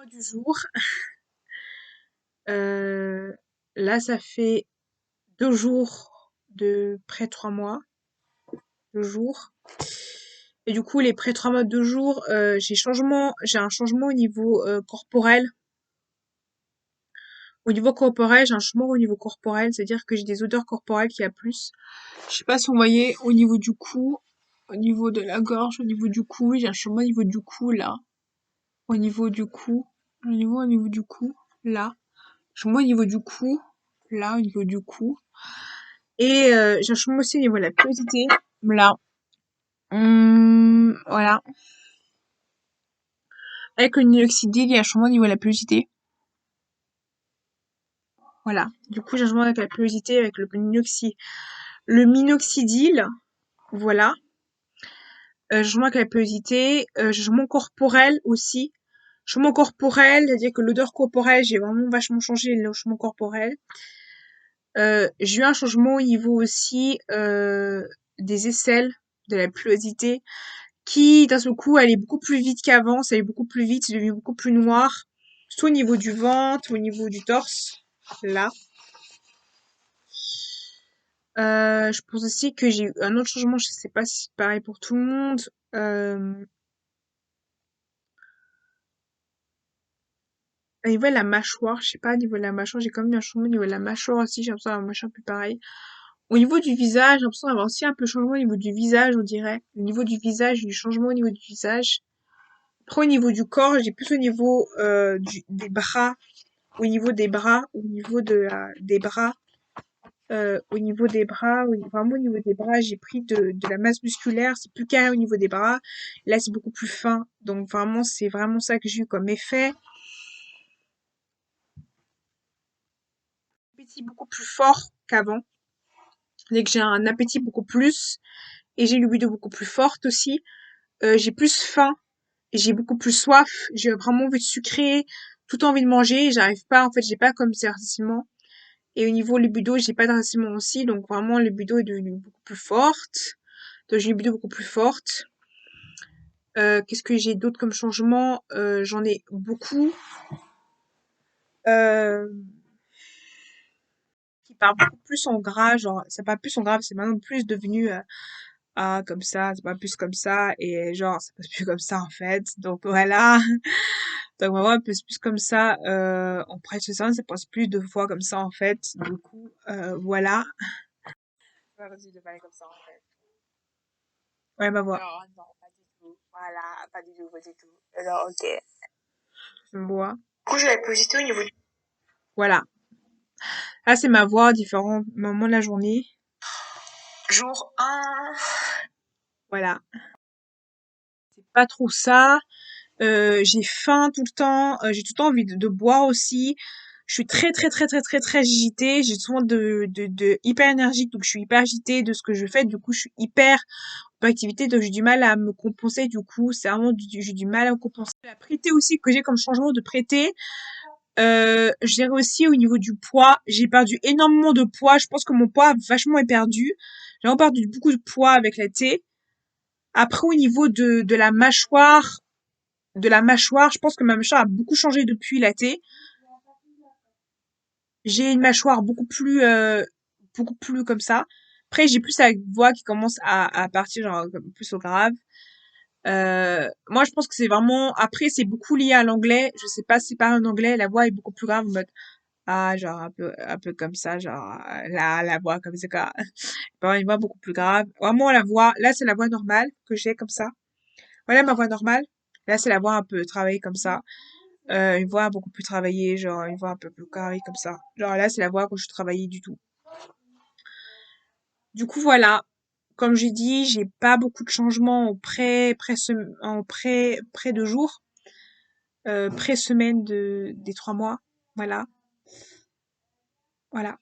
Changement du jour. Euh, Là, ça fait 2 jours de près 3 mois, 2 jours. Et du coup, les près 3 mois, 2 jours, j'ai un changement au niveau corporel. Au niveau corporel, j'ai un changement au niveau corporel, c'est-à-dire que j'ai des odeurs corporelles qui a plus. Je sais pas si vous voyez au niveau du cou, au niveau de la gorge, au niveau du cou, j'ai un changement au niveau du cou là, au niveau du cou, au niveau du cou là, changement au niveau du cou là, au niveau du cou. Et j'ai un changement aussi au niveau de la pilosité. Là. Voilà. Avec le minoxidil, il y a un changement au niveau de la pilosité. Voilà. Du coup, j'ai un changement avec la pilosité, avec le minoxidil. Voilà. Changement avec la pilosité. Changement corporel aussi. Changement corporel, c'est-à-dire que l'odeur corporelle, j'ai vraiment vachement changé le changement corporel. J'ai eu un changement au niveau aussi des aisselles, de la pilosité, qui d'un seul coup allait beaucoup plus vite qu'avant, ça allait beaucoup plus vite, c'est devenu beaucoup plus noir, soit au niveau du ventre, au niveau du torse, là. Je pense aussi que j'ai eu un autre changement, je sais pas si c'est pareil pour tout le monde. Au niveau de la mâchoire, je sais pas, au niveau de la mâchoire, j'ai quand même eu un changement au niveau de la mâchoire aussi, j'ai l'impression d'avoir la mâchoire plus pareil. Au niveau du visage, j'ai l'impression d'avoir aussi un peu de changement au niveau du visage, on dirait. Au niveau du visage, j'ai eu du changement au niveau du visage. Après, au niveau du corps, j'ai plus au niveau des bras, au niveau des bras, au niveau des bras, au niveau des bras, vraiment au niveau des bras, j'ai pris de la masse musculaire, c'est plus carré au niveau des bras. Là, c'est beaucoup plus fin. Donc vraiment, c'est vraiment ça que j'ai eu comme effet. Appétit beaucoup plus fort qu'avant. Dès que j'ai un appétit beaucoup plus, et j'ai une libido beaucoup plus forte aussi. J'ai plus faim, j'ai beaucoup plus soif, j'ai vraiment envie de sucrer, tout envie de manger, j'arrive pas, en fait, j'ai pas comme ces rassasiements. Et au niveau libido, j'ai pas de rassasiement aussi, donc vraiment, le libido est devenue beaucoup plus forte. Donc j'ai une libido beaucoup plus forte. Qu'est-ce que j'ai d'autre comme changement? J'en ai beaucoup. Euh, qui part beaucoup plus en gras, genre, c'est pas plus en gras, c'est maintenant plus devenu comme ça, c'est pas plus comme ça, et genre, c'est pas plus comme ça en fait. Donc voilà. Donc vraiment, un peu plus comme ça, en presse ça passe plus de fois comme ça en fait. Du coup, voilà. Pas possible de parler comme ça en fait. Ouais, ma voix. Non, non, pas du tout. Voilà, pas du tout, pas du tout. Alors, ok. Je me vois. Du coup, je l'ai posité au niveau du... Voilà. Là, c'est ma voix à différents moments de la journée. Jour 1. Voilà. C'est pas trop ça. J'ai faim tout le temps. J'ai tout le temps envie de boire aussi. Je suis très très très très très très agitée. J'ai souvent de hyper énergique, donc je suis hyper agitée de ce que je fais. Du coup, je suis hyper activité, donc j'ai du mal à me compenser. Du coup, c'est vraiment j'ai du mal à me compenser. La prêter aussi que j'ai comme changement de prêter. Je dirais aussi au niveau du poids, j'ai perdu énormément de poids. Je pense que mon poids a vachement est perdu. J'ai vraiment perdu beaucoup de poids avec la thé. Après, au niveau de la mâchoire, je pense que ma mâchoire a beaucoup changé depuis la thé. J'ai une mâchoire beaucoup plus comme ça. Après, j'ai plus la voix qui commence à partir genre comme plus au grave. Moi, je pense que c'est vraiment, après, c'est beaucoup lié à l'anglais. Je sais pas si c'est pas en anglais, la voix est beaucoup plus grave en mode, genre, un peu comme ça, genre, la voix comme ça, quoi. Vraiment une voix beaucoup plus grave. Vraiment, la voix, là, c'est la voix normale que j'ai comme ça. Voilà ma voix normale. Là, c'est la voix un peu travaillée comme ça. Une voix beaucoup plus travaillée, genre, une voix un peu plus carrée comme ça. Genre, là, c'est la voix que je travaillais du tout. Du coup, voilà. Comme j'ai dit, j'ai pas beaucoup de changements près de jours. Pré-semaine des 3 mois. Voilà. Voilà.